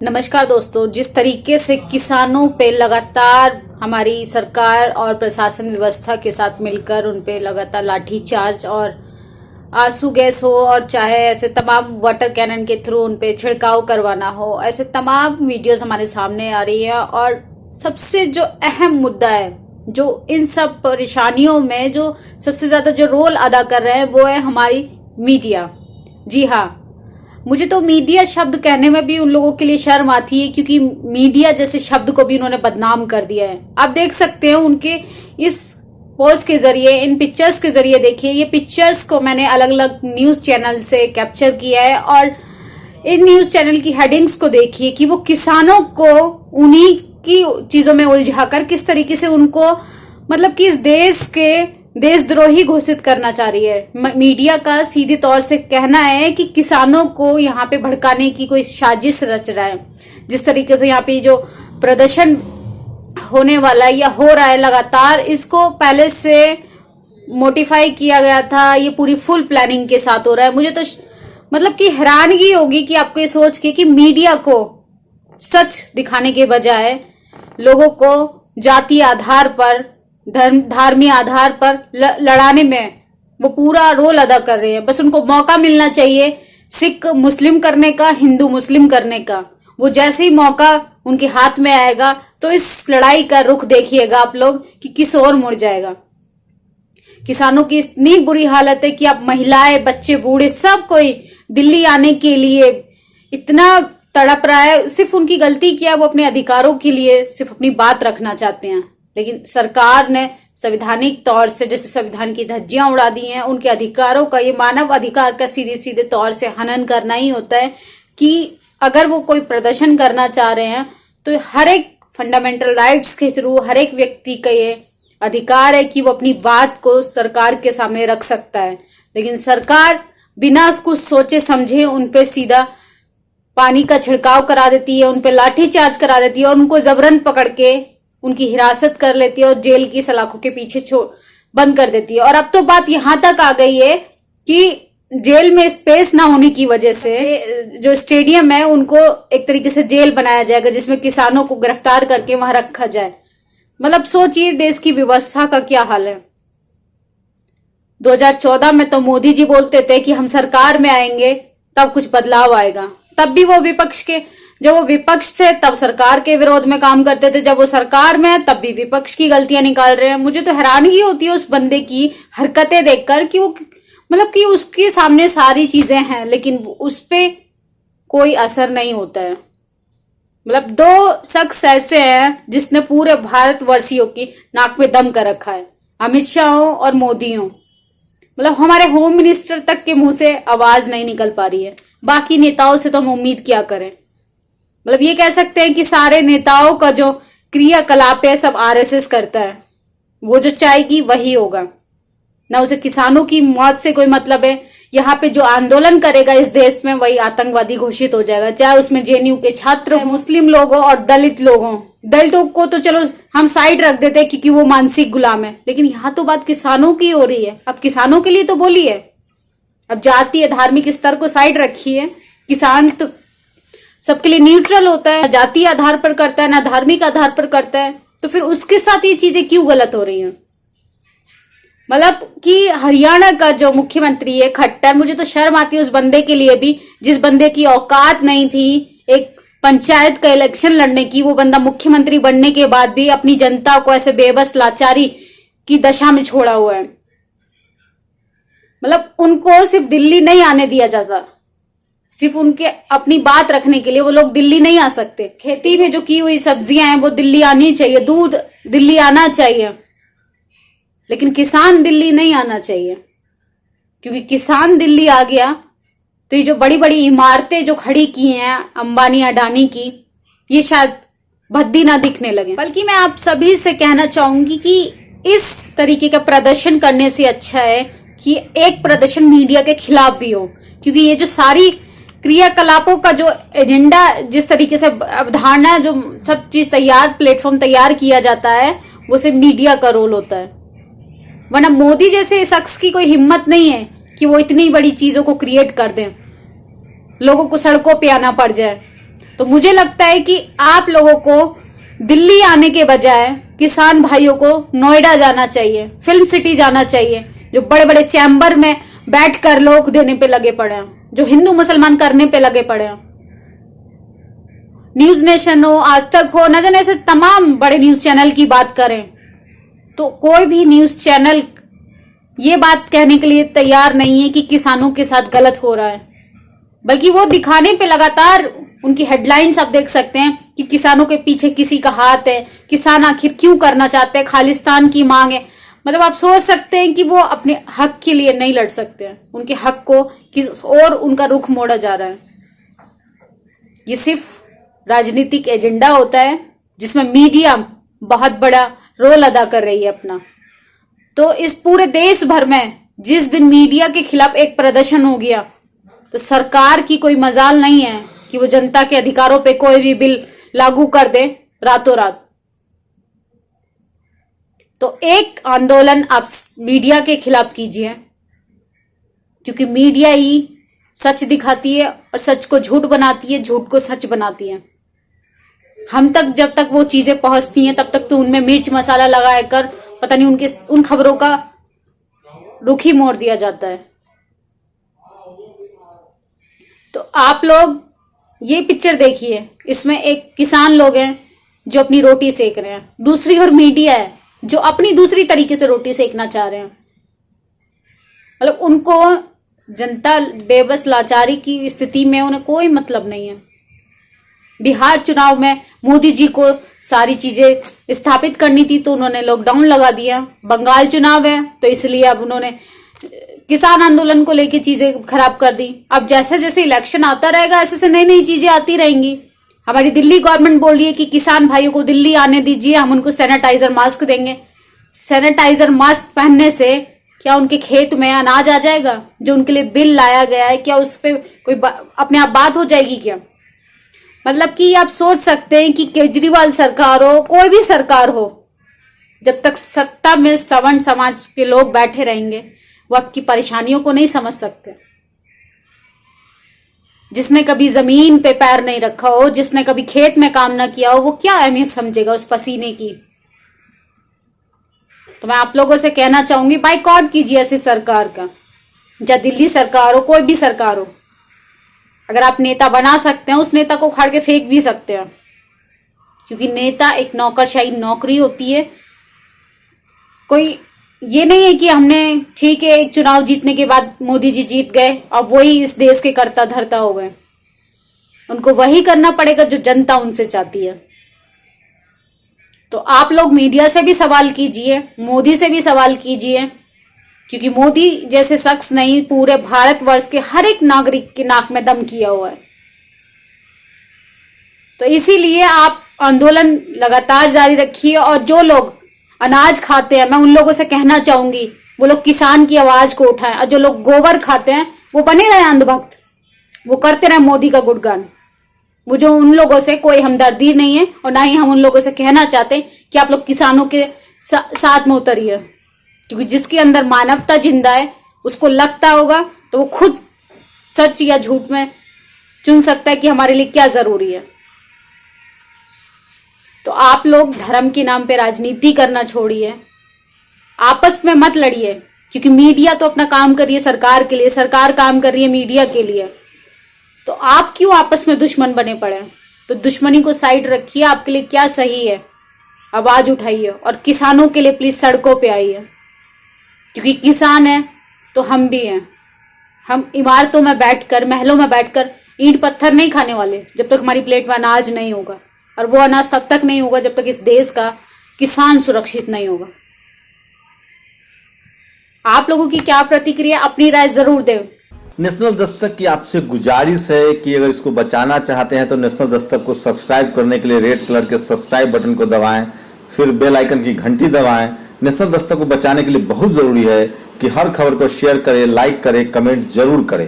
नमस्कार दोस्तों, जिस तरीके से किसानों पे लगातार हमारी सरकार और प्रशासन व्यवस्था के साथ मिलकर उन पे लगातार लाठीचार्ज और आंसू गैस हो और चाहे ऐसे तमाम वाटर कैनन के थ्रू उन पे छिड़काव करवाना हो, ऐसे तमाम वीडियोस हमारे सामने आ रही है। और सबसे जो अहम मुद्दा है, जो इन सब परेशानियों में जो सबसे ज्यादा जो रोल अदा कर रहे हैं, वो है हमारी मीडिया। जी हाँ, मुझे तो मीडिया शब्द कहने में भी उन लोगों के लिए शर्म आती है, क्योंकि मीडिया जैसे शब्द को भी उन्होंने बदनाम कर दिया है। आप देख सकते हैं उनके इस पोस्ट के जरिए, इन पिक्चर्स के जरिए। देखिए, ये पिक्चर्स को मैंने अलग अलग न्यूज चैनल से कैप्चर किया है और इन न्यूज चैनल की हेडिंग्स को देखिए कि वो किसानों को उन्हीं की चीजों में उलझाकर किस तरीके से उनको मतलब कि इस देश के देशद्रोही घोषित करना चाह रही है। मीडिया का सीधे तौर से कहना है कि किसानों को यहाँ पे भड़काने की कोई साजिश रच रहा है। जिस तरीके से यहाँ पे जो प्रदर्शन होने वाला है या हो रहा है लगातार, इसको पहले से मोटिफाई किया गया था। ये पूरी फुल प्लानिंग के साथ हो रहा है। मुझे तो मतलब कि हैरानगी होगी कि आपको ये सोच के कि मीडिया को सच दिखाने के बजाय लोगों को जाति आधार पर, धार्मिक आधार पर लड़ाने में वो पूरा रोल अदा कर रहे हैं। बस उनको मौका मिलना चाहिए सिख मुस्लिम करने का, हिंदू मुस्लिम करने का। वो जैसे ही मौका उनके हाथ में आएगा तो इस लड़ाई का रुख देखिएगा आप लोग कि किस ओर मुड़ जाएगा। किसानों की इतनी बुरी हालत है कि अब महिलाएं, बच्चे, बूढ़े सब कोई दिल्ली आने के लिए इतना तड़प रहा है। सिर्फ उनकी गलती क्या, वो अपने अधिकारों के लिए सिर्फ अपनी बात रखना चाहते हैं, लेकिन सरकार ने संवैधानिक तौर से जैसे संविधान की धज्जियां उड़ा दी हैं। उनके अधिकारों का, ये मानव अधिकार का सीधे सीधे तौर से हनन करना ही होता है कि अगर वो कोई प्रदर्शन करना चाह रहे हैं तो हर एक फंडामेंटल राइट्स के थ्रू हर एक व्यक्ति का ये अधिकार है कि वो अपनी बात को सरकार के सामने रख सकता है। लेकिन सरकार बिना कुछ सोचे समझे उन पे सीधा पानी का छिड़काव करा देती है, उन पे लाठीचार्ज करा देती है और उनको जबरन पकड़ के उनकी हिरासत कर लेती है और जेल की सलाखों के पीछे बंद कर देती है। और अब तो बात यहां तक आ गई है कि जेल में स्पेस ना होने की वजह से जो स्टेडियम है उनको एक तरीके से जेल बनाया जाएगा, जिसमें किसानों को गिरफ्तार करके वहां रखा जाए। मतलब सोचिए देश की व्यवस्था का क्या हाल है। 2014 में तो मोदी जी बोलते थे कि हम सरकार में आएंगे तब कुछ बदलाव आएगा। तब भी वो विपक्ष के, जब वो विपक्ष थे तब सरकार के विरोध में काम करते थे, जब वो सरकार में है तब भी विपक्ष की गलतियां निकाल रहे हैं। मुझे तो हैरानगी होती है उस बंदे की हरकतें देखकर कि वो मतलब कि उसके सामने सारी चीजें हैं लेकिन उस पे कोई असर नहीं होता है। मतलब दो शख्स ऐसे हैं जिसने पूरे भारतवर्षियों की नाक में दम कर रखा है, अमित शाह हो और मोदी हो। मतलब हमारे होम मिनिस्टर तक के मुंह से आवाज नहीं निकल पा रही है। बाकी नेताओं से तो हम उम्मीद क्या करें। मतलब ये कह सकते हैं कि सारे नेताओं का जो क्रियाकलाप है सब आरएसएस करता है। वो जो चाहेगी वही होगा, ना उसे किसानों की मौत से कोई मतलब है। यहाँ पे जो आंदोलन करेगा इस देश में वही आतंकवादी घोषित हो जाएगा, चाहे उसमें जेएनयू के छात्र, मुस्लिम लोग हो और दलित लोग हो। दलितों को तो चलो हम साइड रख देते हैं क्योंकि वो मानसिक गुलाम है, लेकिन यहाँ तो बात किसानों की हो रही है। अब किसानों के लिए तो बोलिए, अब जातीय धार्मिक स्तर को साइड रखिए। किसान तो सबके लिए न्यूट्रल होता है, जातीय आधार पर करता है ना धार्मिक आधार पर करता है, तो फिर उसके साथ ये चीजें क्यों गलत हो रही हैं। मतलब कि हरियाणा का जो मुख्यमंत्री है खट्टर, मुझे तो शर्म आती है उस बंदे के लिए भी, जिस बंदे की औकात नहीं थी एक पंचायत का इलेक्शन लड़ने की। वो बंदा मुख्यमंत्री बनने के बाद भी अपनी जनता को ऐसे बेबस लाचारी की दशा में छोड़ा हुआ है। मतलब उनको सिर्फ दिल्ली नहीं आने दिया जाता, सिर्फ उनके अपनी बात रखने के लिए वो लोग दिल्ली नहीं आ सकते। खेती में जो की हुई सब्जियां हैं वो दिल्ली आनी चाहिए, दूध दिल्ली आना चाहिए, लेकिन किसान दिल्ली नहीं आना चाहिए। क्योंकि किसान दिल्ली आ गया तो ये जो बड़ी बड़ी इमारतें जो खड़ी की हैं अंबानी अडानी की, ये शायद भद्दी ना दिखने लगे। बल्कि मैं आप सभी से कहना चाहूंगी कि इस तरीके का प्रदर्शन करने से अच्छा है कि एक प्रदर्शन मीडिया के खिलाफ भी हो, क्योंकि ये जो सारी क्रियाकलापों का जो एजेंडा, जिस तरीके से अवधारणा, जो सब चीज तैयार, प्लेटफॉर्म तैयार किया जाता है, वो सिर्फ मीडिया का रोल होता है। वरना मोदी जैसे शख्स की कोई हिम्मत नहीं है कि वो इतनी बड़ी चीजों को क्रिएट कर दें, लोगों को सड़कों पे आना पड़ जाए। तो मुझे लगता है कि आप लोगों को दिल्ली आने के बजाय किसान भाइयों को नोएडा जाना चाहिए, फिल्म सिटी जाना चाहिए, जो बड़े बड़े चैम्बर में बैठकर लोग देने पे लगे पड़े हैं, जो हिंदू मुसलमान करने पे लगे पड़े हैं। न्यूज नेशन हो, आज तक हो, न जाने ऐसे तमाम बड़े न्यूज चैनल की बात करें तो कोई भी न्यूज चैनल ये बात कहने के लिए तैयार नहीं है कि किसानों के साथ गलत हो रहा है, बल्कि वो दिखाने पे लगातार उनकी हेडलाइंस आप देख सकते हैं कि किसानों के पीछे किसी का हाथ है, किसान आखिर क्यों करना चाहते हैं, खालिस्तान की मांग है। मतलब आप सोच सकते हैं कि वो अपने हक के लिए नहीं लड़ सकते हैं, उनके हक को किस और उनका रुख मोड़ा जा रहा है। ये सिर्फ राजनीतिक एजेंडा होता है जिसमें मीडिया बहुत बड़ा रोल अदा कर रही है अपना। तो इस पूरे देश भर में जिस दिन मीडिया के खिलाफ एक प्रदर्शन हो गया तो सरकार की कोई मजाल नहीं है कि वो जनता के अधिकारों पे कोई भी बिल लागू कर दे रातों रात। तो एक आंदोलन आप मीडिया के खिलाफ कीजिए, क्योंकि मीडिया ही सच दिखाती है और सच को झूठ बनाती है, झूठ को सच बनाती है। हम तक जब तक वो चीजें पहुंचती हैं तब तक तो उनमें मिर्च मसाला लगाकर पता नहीं उन खबरों का रुख ही मोड़ दिया जाता है। तो आप लोग ये पिक्चर देखिए, इसमें एक किसान लोग हैं जो अपनी रोटी सेक रहे हैं, दूसरी ओर मीडिया है जो अपनी दूसरी तरीके से रोटी सेकना चाह रहे हैं। मतलब उनको जनता बेबस लाचारी की स्थिति में उन्हें कोई मतलब नहीं है। बिहार चुनाव में मोदी जी को सारी चीजें स्थापित करनी थी तो उन्होंने लॉकडाउन लगा दिया। बंगाल चुनाव है तो इसलिए अब उन्होंने किसान आंदोलन को लेके चीजें खराब कर दी। अब जैसे जैसे इलेक्शन आता रहेगा ऐसे ऐसे नई नई चीजें आती रहेंगी। हमारी दिल्ली गवर्नमेंट बोल रही है कि किसान भाइयों को दिल्ली आने दीजिए, हम उनको सैनिटाइजर मास्क देंगे। सैनिटाइजर मास्क पहनने से क्या उनके खेत में अनाज आ जाएगा? जो उनके लिए बिल लाया गया है क्या उस पर कोई अपने आप बात हो जाएगी क्या? मतलब कि आप सोच सकते हैं कि केजरीवाल सरकार हो, कोई भी सरकार हो, जब तक सत्ता में सवर्ण समाज के लोग बैठे रहेंगे वो आपकी परेशानियों को नहीं समझ सकते। जिसने कभी जमीन पे पैर नहीं रखा हो, जिसने कभी खेत में काम ना किया हो, वो क्या अहमियत समझेगा उस पसीने की? तो मैं आप लोगों से कहना चाहूंगी, बाइकआउट कीजिए ऐसी सरकार का, चाहे दिल्ली सरकार हो, कोई भी सरकार हो। अगर आप नेता बना सकते हैं उस नेता को उखाड़ के फेंक भी सकते हैं, क्योंकि नेता एक नौकरशाही नौकरी होती है। कोई ये नहीं है कि हमने ठीक है एक चुनाव जीतने के बाद मोदी जी जीत गए अब वही इस देश के कर्ता धर्ता हो गए। उनको वही करना पड़ेगा जो जनता उनसे चाहती है। तो आप लोग मीडिया से भी सवाल कीजिए, मोदी से भी सवाल कीजिए, क्योंकि मोदी जैसे शख्स नहीं, पूरे भारतवर्ष के हर एक नागरिक के नाक में दम किया हुआ है। तो इसीलिए आप आंदोलन लगातार जारी रखिए। और जो लोग अनाज खाते हैं मैं उन लोगों से कहना चाहूंगी वो लोग किसान की आवाज को उठाएं, और जो लोग गोबर खाते हैं वो बने रहे अंधभक्त, वो करते रहे मोदी का गुणगान। मुझे उन लोगों से कोई हमदर्दी नहीं है और ना ही हम उन लोगों से कहना चाहते कि आप लोग किसानों के साथ में उतरिए, क्योंकि जिसके अंदर मानवता जिंदा है उसको लगता होगा तो वो खुद सच या झूठ में चुन सकता है कि हमारे लिए क्या जरूरी है। तो आप लोग धर्म के नाम पे राजनीति करना छोड़िए, आपस में मत लड़िए, क्योंकि मीडिया तो अपना काम कर रही है सरकार के लिए, सरकार काम कर रही है मीडिया के लिए। तो आप क्यों आपस में दुश्मन बने पड़े? तो दुश्मनी को साइड रखिए, आपके लिए क्या सही है आवाज उठाइए, और किसानों के लिए प्लीज सड़कों पे आइए, क्योंकि किसान है तो हम भी हैं। हम इमारतों में बैठकर, महलों में बैठकर ईंट पत्थर नहीं खाने वाले जब तक हमारी प्लेट में अनाज नहीं होगा, और वो अनाज तब तक नहीं होगा जब तक इस देश का किसान सुरक्षित नहीं होगा। आप लोगों की क्या प्रतिक्रिया, अपनी राय जरूर दें। नेशनल दस्तक की आपसे गुजारिश है कि अगर इसको बचाना चाहते हैं तो नेशनल दस्तक को सब्सक्राइब करने के लिए रेड कलर के सब्सक्राइब बटन को दबाएं, फिर बेल आइकन की घंटी दबाएं। नेशनल दस्तक को बचाने के लिए बहुत जरूरी है कि हर खबर को शेयर करें, लाइक करें, कमेंट जरूर करें।